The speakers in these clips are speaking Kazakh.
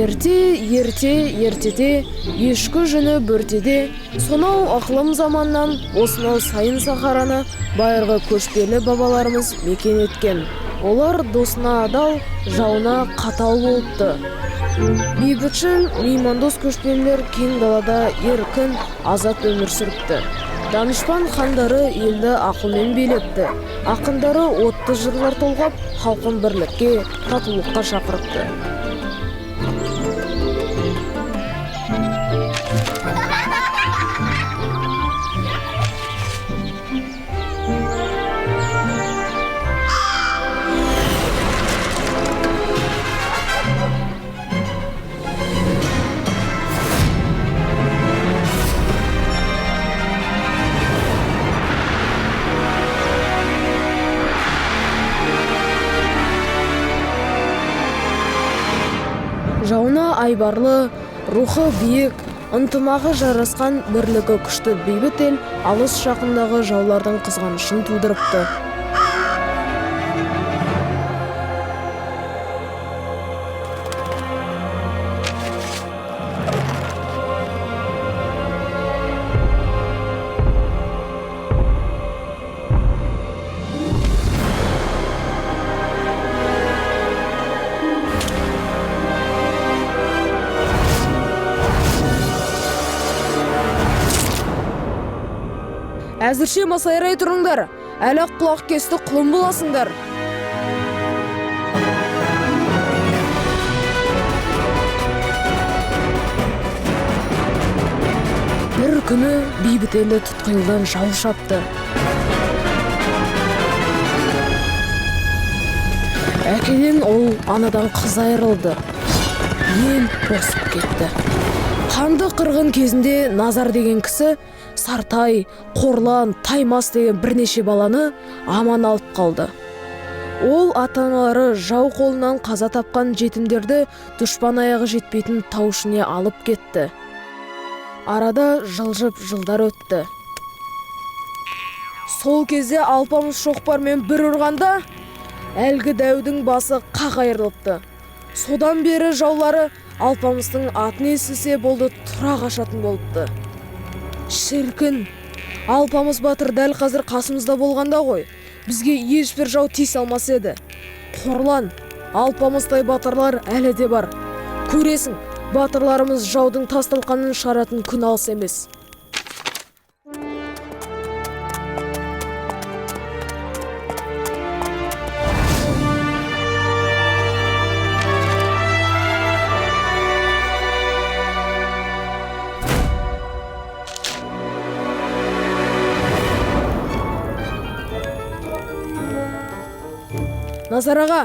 ертеде, ешкі жүні бөртеде, сонау ақылым заманнан осынау сайын сахараны байырғы көшпелі бабаларымыз мекен еткен. Олар досына адал, жауына қатал болыпты. Бейбітшіл, меймандос көшпелілер кең далада еркін, азат өмір сүріпті. Данышпан хандары елді ақылмен билепті. Ақындары отты жырлар толғап, халқын бірлікке, татулыққа шақырыпты. Жауына айбарлы, рухы биік, ынтымағы жарасқан, бірлігі күшті бейбіт ел алыс жақындағы жаулардың қызғанышын тудырыпты. Әзірше масайрай тұрыңдар, әлі құлақ кесті құлын боласыңдар. Бір күні бейбіт елді тұтқиылдан жау шапты. Әкеден ол анадан қыз айырылды. Ел босып кетті. Қанды қырғын кезінде Назар деген кісі Сартай, Қорлан, Таймас деген бірнеше баланы аман алып қалды. Ол ата-аналары жау қолынан қаза тапқан жетімдерді дұшпан аяғы жетпейтін тау ішіне алып кетті. Арада жылжып жылдар өтті. Сол кезде Алпамыс шоқпармен бір ұрғанда, әлгі дәудің басы қақ айырылыпты. Содан бері жаулары Алпамыстың атын естісе болды тұра қашатын болыпты. Шіркін, Алпамыс батыр дәл қазір қасымызда болғанда ғой, бізге ешбір жау тиісе алмас еді. Қорлан, Алпамыстай батырлар әлі де бар. Көресің, батырларымыз жаудың тасталқанын шаратын күн алыс емес. Назар аға,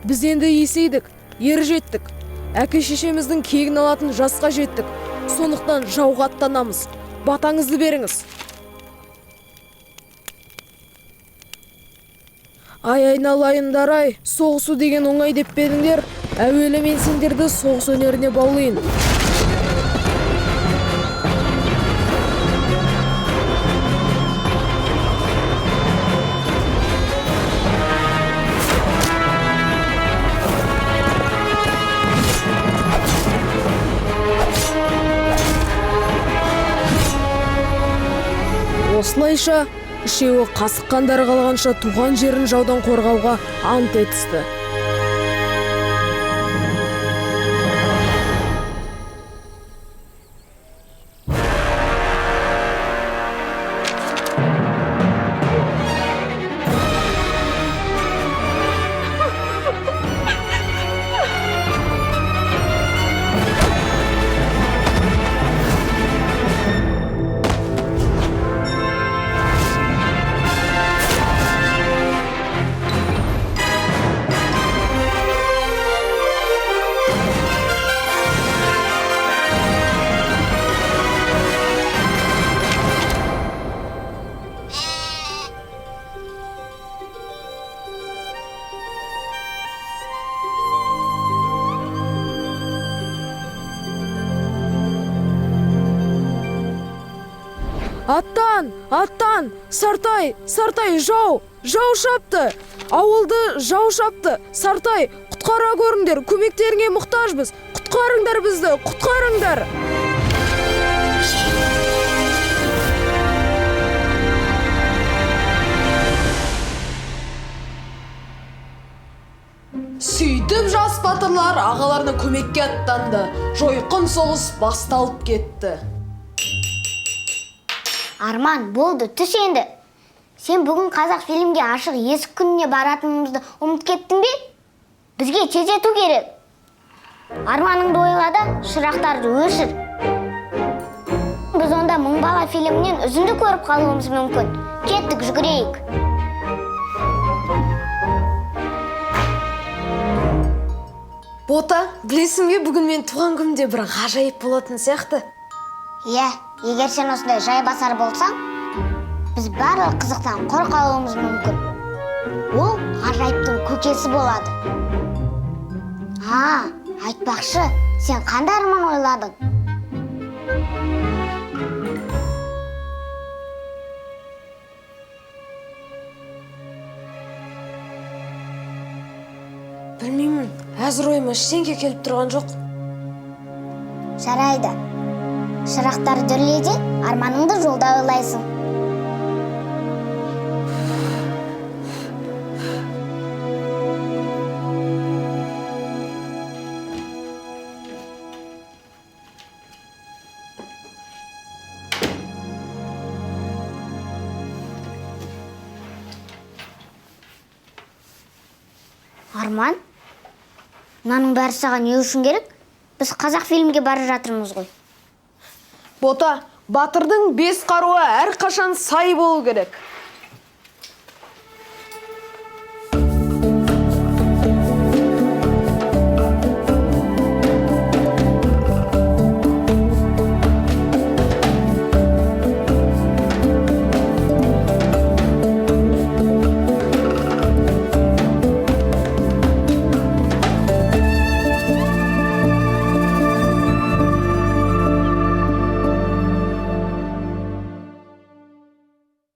біз енді есейдік, ер жеттік. Әке-шешеміздің кегін алатын жасқа жеттік. Сондықтан жауға аттанамыз. Батаңызды беріңіз. Ай айналайындар ай, соғысу деген оңай деп пе едіңдер? Әуелі мен сендерді соғыс өнеріне баулайын. Осылайша, үшеуі қасық қандары қалғанша туған жерін жаудан қорғауға ант етісті. Аттан! Сартай! Жау шапты! Ауылды жау шапты! Сартай, құтқара көріңдер, көмектеріңе мұқтажбыз! Құтқарыңдар бізді, құтқарыңдар! Сөйтіп жас батырлар ағаларына көмекке аттанды. Жойқын соғыс басталып кетті. Арман, болды, түс енді. Сен бүгін қазақ фильмге ашық есік күніне баратынымызды ұмыт кеттің бе? Бізге тез ету керек. Арманыңды ойла да, шырақтарды өшір. Біз онда мың бала фильмінен үзінді көріп қалуымыз мүмкін. Кеттік, жүгірейік. Бота, білесің бе, бүгін мен туған күнімде бір ғажайып болатын сияқты. Иә, егер сен осындай жайбасар болсаң, біз барлық қызықтан құр қалуымыз мүмкін. Ол ғажайыптың көкесі болады. Айтпақшы, сен қандай арман ойладың? Білмеймін, әзір ойыма ештеңе келіп тұрған жоқ. Жарайды. Шырақтар дүрледе арманыңды жолда ойлайсың. Арман? Мынаның бәрі саған не үшін керек? Біз қазақ фильмге бара жатырмыз ғой. Бота, батырдың 5 қаруы әрқашан сай болу керек.